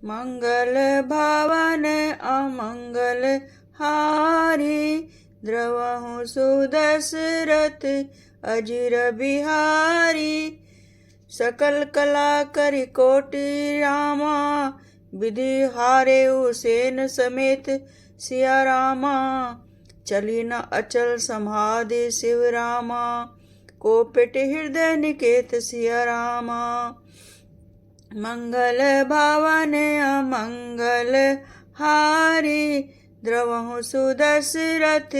मंगल भवन अमंगल हारी, द्रवहु सुदशरथ अजिर बिहारी। सकल कला करि कोटि रामा, विधि हारे सेन समेत सिया रामा। चली न अचल समाधि शिव रामा, कोपिट हृदय निकेत सिया रामा। मंगल भवन अमंगल हारी, द्रवहु सुदशरथ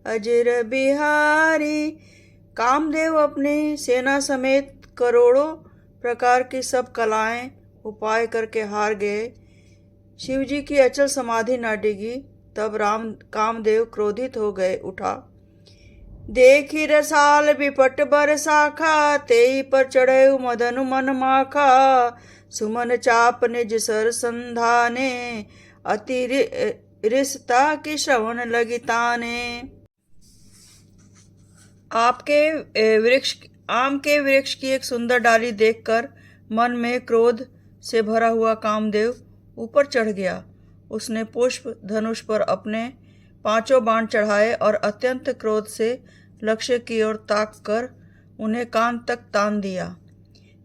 अजिर बिहारी। कामदेव अपनी सेना समेत करोड़ों प्रकार की सब कलाएं उपाय करके हार गए। शिवजी की अचल समाधि न डिगी। तब कामदेव क्रोधित हो गए उठा। देखी रसाल विपट बर शाखा, तेई पर चढ़े मदन मन माखा। सुमन चाप निज सर संधाने, अति रिसता की श्रवण लगी ताने। आम के वृक्ष की एक सुंदर डाली देखकर मन में क्रोध से भरा हुआ कामदेव ऊपर चढ़ गया। उसने पुष्प धनुष पर अपने 5 बाण चढ़ाए और अत्यंत क्रोध से लक्ष्य की ओर ताक कर उन्हें कान तक तान दिया।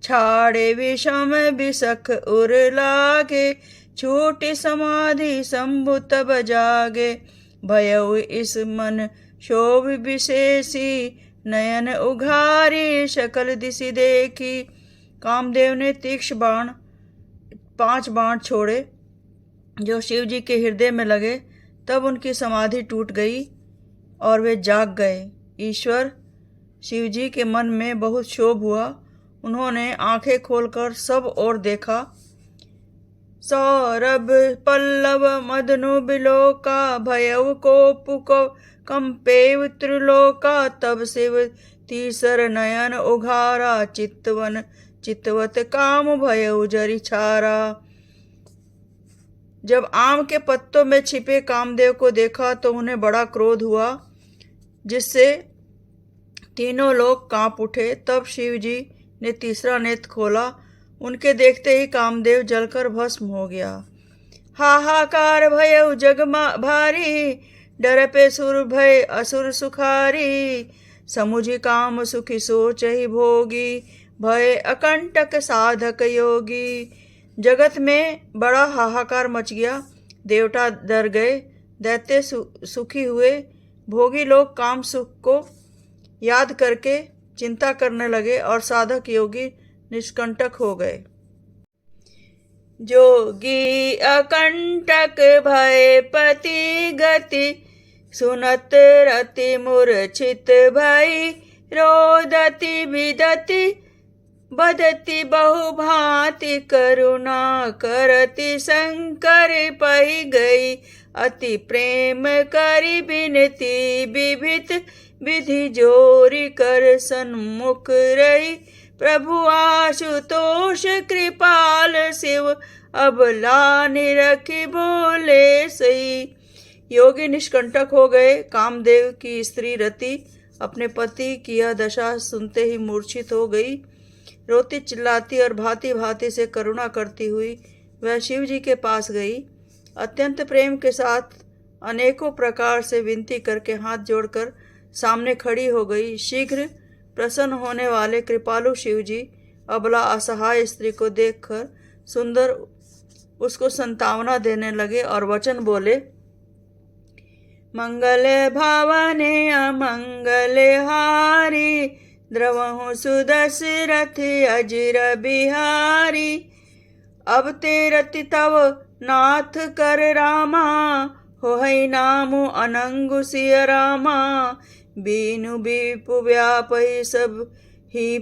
छाड़े विषम बिसख उर लागे, छूटी समाधि शंभु तब जागे। भयउ इस मन शोभ विशेषी, नयन उघारी सकल दिशि देखी। कामदेव ने तीक्ष्ण 5 बाण छोड़े जो शिव जी के हृदय में लगे। तब उनकी समाधि टूट गई और वे जाग गए। ईश्वर शिव जी के मन में बहुत क्षोभ हुआ। उन्होंने आंखें खोलकर सब ओर देखा। सौरभ पल्लव मदनु बिलोका, भयउ कोप कंपे त्रिलोका। तब शिव तीसर नयन उघारा, चितवत काम भयउ जरि छारा। जब आम के पत्तों में छिपे कामदेव को देखा तो उन्हें बड़ा क्रोध हुआ, जिससे तीनों लोग कांप उठे। तब शिव जी ने तीसरा नेत्र खोला। उनके देखते ही कामदेव जलकर भस्म हो गया। हाहाकार भयउ जग भारी, डर पे सुर भय असुर सुखारी। समुझि काम सुखी सोचहि भोगी, भय अकंटक साधक योगी। जगत में बड़ा हाहाकार मच गया। देवता डर गए, दैत्य सुखी हुए, भोगी लोग काम सुख को याद करके चिंता करने लगे और साधक योगी निष्कंटक हो गए। जोगी अकंटक भय पति गति, सुनत रति मूर्छित भई। रोदति विदति बदति बहु भांति, करुणा करति शंकर पहि गई। अति प्रेम करि बिनती विभित, विधि जोरि कर सन्मुख रही। प्रभु आशुतोष कृपाल शिव, अबला निरखि बोले सही। योगी निष्कंटक हो गए। कामदेव की स्त्री रति अपने पति की यह दशा सुनते ही मूर्छित हो गई। रोती चिल्लाती और भांति भांति से करुणा करती हुई वह शिव जी के पास गई। अत्यंत प्रेम के साथ अनेकों प्रकार से विनती करके हाथ जोड़कर सामने खड़ी हो गई। शीघ्र प्रसन्न होने वाले कृपालु शिव जी अबला असहाय स्त्री को देखकर सुंदर उसको संतावना देने लगे और वचन बोले। मंगल भवने अमंगल हारी, द्रवहु सुदशरथ अजिर बिहारी। अब ते रति तव नाथ कर रामा, होहि नामु अनंगु सिय रामा। बीनु बीपु व्यापहि सब ही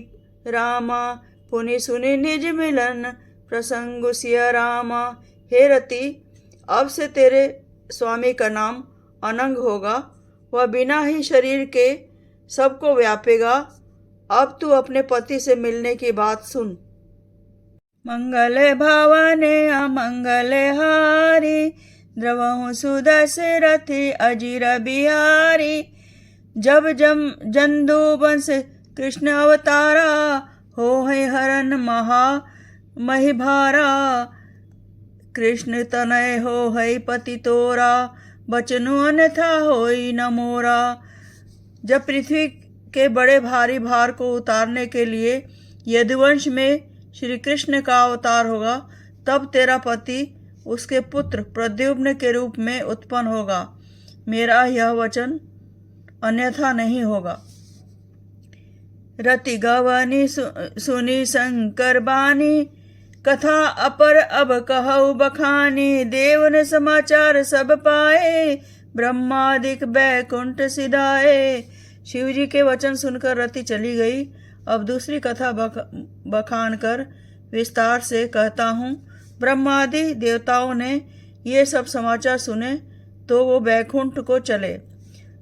रामा, पुनि सुनि निज मिलन प्रसंगु सिय रामा। हे रति, अब से तेरे स्वामी का नाम अनंग होगा। वह बिना ही शरीर के सबको व्यापेगा। अब तू अपने पति से मिलने की बात सुन। मंगल भवने अमंगल हारी, द्रवहु सुदशरथ अजिर बिहारी। जब जंदू वंश कृष्ण अवतारा, हो है हरन महा महिभारा। कृष्ण तनय हो है पति तोरा, बचनु अन्यथा होई न मोरा। जब पृथ्वी के बड़े भारी भार को उतारने के लिए यदुवंश में श्री कृष्ण का अवतार होगा, तब तेरा पति उसके पुत्र प्रद्युम्न के रूप में उत्पन्न होगा। मेरा यह वचन अन्यथा नहीं होगा। रति गवनी सुनी शंकर बानी, कथा अपर अब कहु बखानी। देवन समाचार सब पाए, ब्रह्मादिक बैकुंठ सिधाए। शिव जी के वचन सुनकर रति चली गई। अब दूसरी कथा बखान कर विस्तार से कहता हूँ। ब्रह्मादि देवताओं ने ये सब समाचार सुने तो वो बैकुंठ को चले।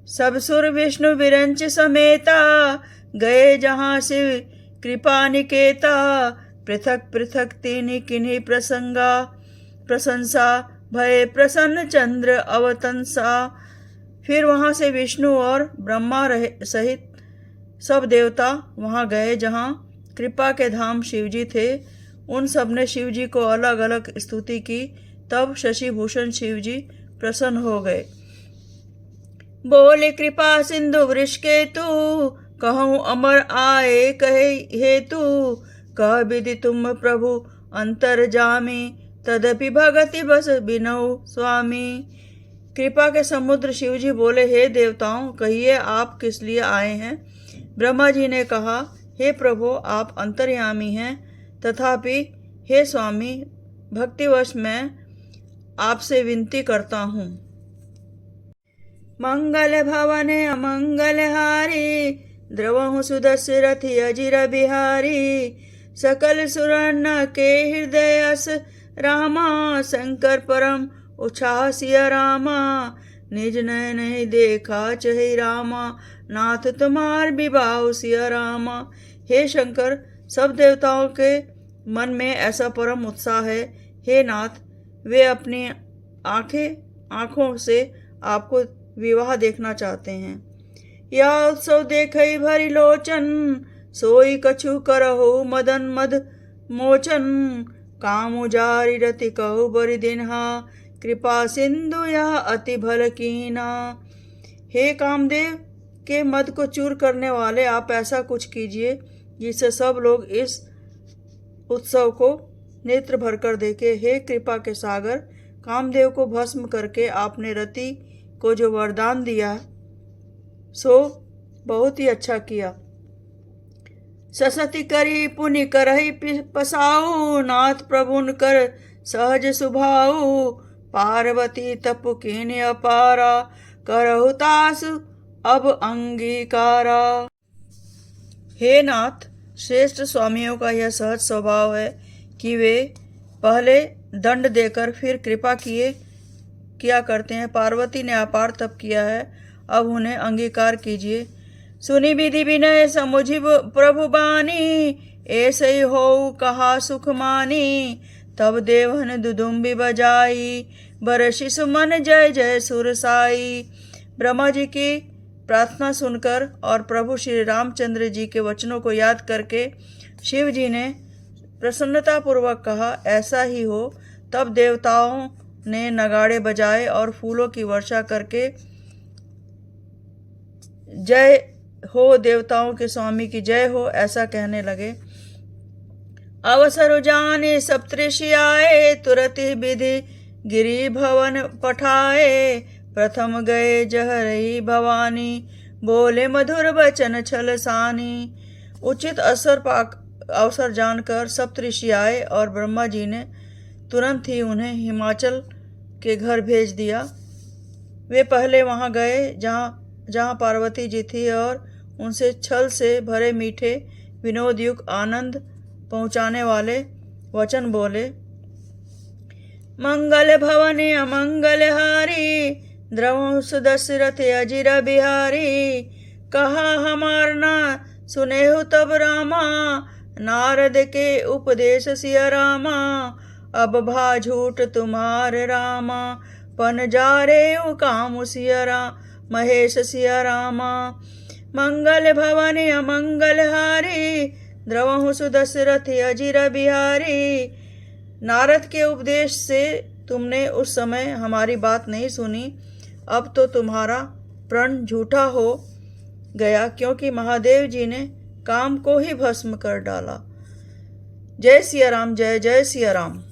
सब सुर विष्णु विरंच समेता, गए जहाँ शिव कृपा निकेता। पृथक पृथक तीन किन्हीं प्रशंसा, भय प्रसन्न चंद्र अवतंसा। फिर वहाँ से विष्णु और ब्रह्मा सहित सब देवता वहाँ गए जहाँ कृपा के धाम शिवजी थे। उन सब ने शिवजी को अलग अलग स्तुति की। तब शशिभूषण शिवजी प्रसन्न हो गए। बोले कृपा सिंधु वृष के तू, कहूँ अमर आए कहे हेतु। कह विधि तुम प्रभु अंतर्जामी, तदपि भगति बस बिनऊ स्वामी। कृपा के समुद्र शिवजी बोले, हे देवताओं, कहिए आप किस लिए आए हैं। ब्रह्मा जी ने कहा, हे प्रभु, आप अंतर्यामी हैं, तथापि हे स्वामी, भक्तिवश मैं आपसे विनती करता हूँ। मंगल भवने अमंगल हारी, द्रवहु सुदस्य रथि अजिर बिहारी। सकल सुरन के हृदय अस रामा, शंकर परम उछाह सिया रामा। निज नयन देखा चहि रामा, नाथ तुम्हार विभाव सिया रामा। हे शंकर, सब देवताओं के मन में ऐसा परम उत्साह है। हे नाथ, वे अपनी आँखों से आपको विवाह देखना चाहते हैं। या उत्सव देखई भरी लोचन, सोई कछु करहु मदन मद मोचन। काम उजारी रति कहु बरि दिन्हा, कृपा सिंधु यह अति भल कीना। हे कामदेव के मद को चूर करने वाले, आप ऐसा कुछ कीजिए जिससे सब लोग इस उत्सव को नेत्र भरकर देखे। हे कृपा के सागर, कामदेव को भस्म करके आपने रति को जो वरदान दिया सो बहुत ही अच्छा किया। ससति करी पुनि करहि पसाऊ, नाथ प्रभुन कर सहज सुभाऊ। पार्वती तपु कीन अपारा, करहु तासु अब अंगीकारा। हे नाथ, श्रेष्ठ स्वामियों का यह सहज स्वभाव है कि वे पहले दंड देकर फिर कृपा किया करते हैं। पार्वती ने अपार तप किया है, अब उन्हें अंगीकार कीजिए। सुनि विधि विनय समुझि प्रभु बानी, ऐसे हो कहा सुख मानी। तब देवन दुदुम्बि बजाई, बरसि सुमन जय जय सुरसाई। ब्रह्मा जी की प्रार्थना सुनकर और प्रभु श्री रामचंद्र जी के वचनों को याद करके शिव जी ने प्रसन्नतापूर्वक कहा, ऐसा ही हो। तब देवताओं ने नगाड़े बजाए और फूलों की वर्षा करके जय हो, देवताओं के स्वामी की जय हो, ऐसा कहने लगे। अवसर जाने सप्तऋषि आए, तुरत ही विधि गिरि भवन पठाए। प्रथम गए जहरई भवानी, बोले मधुर वचन छल सानी। उचित अवसर जानकर सप्तऋषि आए और ब्रह्मा जी ने तुरंत ही उन्हें हिमाचल के घर भेज दिया। वे पहले वहां गए जहाँ पार्वती जी थी और उनसे छल से भरे मीठे विनोद युक्त आनंद पहुँचाने वाले वचन बोले। मंगल भवने अमंगल हारी, द्रवहु सुदस्य रथ अजिर बिहारी। कहा हमार ना सुनेहु तब रामा, नारद के उपदेश सिया रामा। अब भा झूठ तुम्हार रामा, पन जा रे काम सिया महेश सिया रामा। मंगल भवने अमंगल हारी, द्रवहु सुदस्य रथ अजिर बिहारी। नारद के उपदेश से तुमने उस समय हमारी बात नहीं सुनी। अब तो तुम्हारा प्रण झूठा हो गया, क्योंकि महादेव जी ने काम को ही भस्म कर डाला। जय सिया राम, जय जय सिया राम।